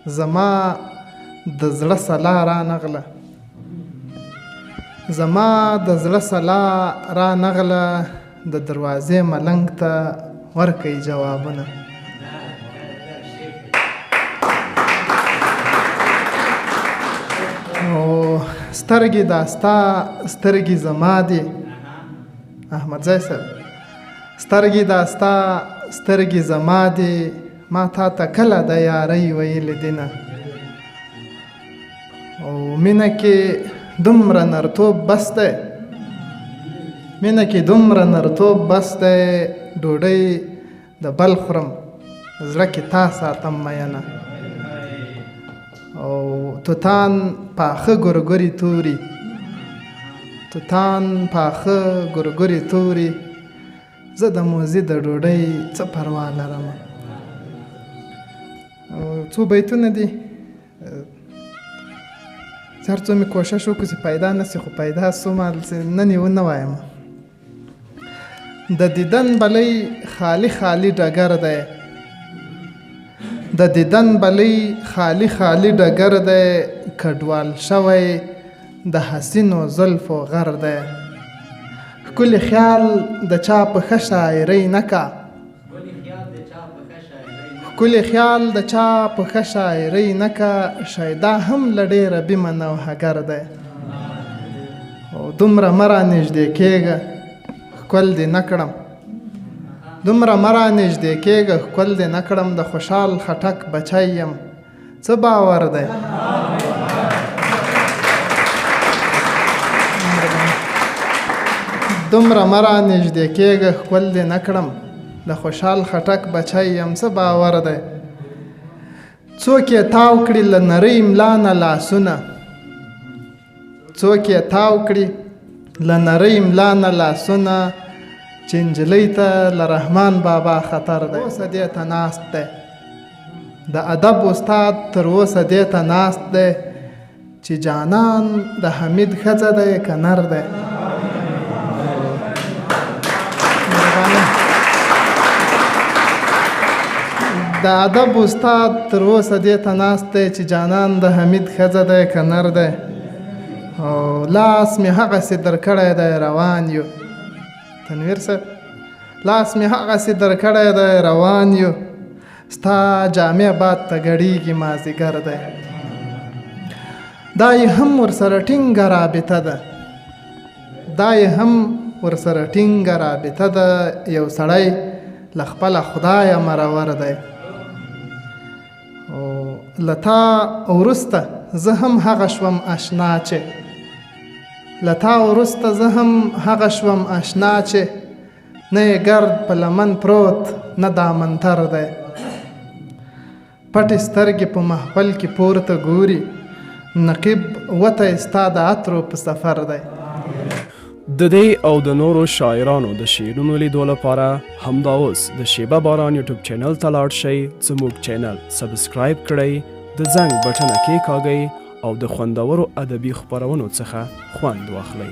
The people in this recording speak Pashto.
زما د زړه سلا را نغله زما د زړه سلا را نغله د دروازې ملنګ ته ورکوي جوابونه او سترګې دا ستا سترګې زما دي احمدزی صاحب سترګې دا ستا سترګې زما دي ما تا ته کله د یارۍ ویلې دینه او مینه کې دومره نرتوب بس دی مینه کې دومره نرتوب بس دی ډوډۍ د بل خورم زړه کې تا ساتم مینه او توتان پاخه ګورګوري توري توتان پاخه ګورګوري توري زه د موزي د ډوډۍ څه پروا لرم څو بیتونه دي هر څو مې کوشش وکړو چې پیدا نه سي خو پیدا سوم نن یې ونه وایم د دیدن بلی خالی خالی ډګر دی د دیدن بلی خالی خالی ډګر دی کډوال شوی د حسینو زلفو غر دی ښکلي خیال د چا په ښه شاعرۍ نه کا ښکلي خیال د چا په ښه شاعرۍ نه کا شاید دا هم له ډېره بیمه نوحګر دی او دومره مه رانږدې کېږه ښکل دې نه کړم دومره مه رانږدې کېږه ښکل دې نه کړم د خوشحال خټک بچی یم څه باور دی دومره مه رانږدې کېږه ښکل دې نه کړم د خوشحال خټک بچی یم څه باور دی څوک یې تاو کړي له نرۍ املا نه لاسونه څوک یې تاو کړي له نرۍ املا نه لاسونه چې نجلۍ ته له رحمان بابا خطر دی اوسه دې ته ناست دی د ادب استاد تر اوسه دې ته ناست دی چې جانان د حمید ښځه دی که نر دی د ادب استاد تر اوسه دې ته ناست دی چې جانان د حمید ښځه دی که نر دی او لاس مې هغسې درکړی دی روان یو تنویر صاحب لاس مې هغسې درکړی دی روان یو ستا جامع باد ته ګډېږي مازدیګر دی دا یې هم ورسره ټینګه رابطه ده دا یې هم ورسره ټینګه رابطه ده یو سړی له خپله خدایه مرور دی او له تا وروسته زه هم هغه شوم اشنا چې له تا وروسته زه هم هغه شوم اشنا چې نه یې ګرد په لمن پروت نه دامنتر دی پټې سترګې په محفل کې پورته ګوري نقیب وتی ستا د عطرو په سفر دی د دې او د نورو شاعرانو د شعرونو لیدو لپاره همدا اوس د شیبه باران یوټیوب چینل ته لاړ شئ زموږ چینل سبسکرایب کړئ د زنګ بټنه کېکاږئ او د خوندورو ادبي خپرونو څخه خوند واخلئ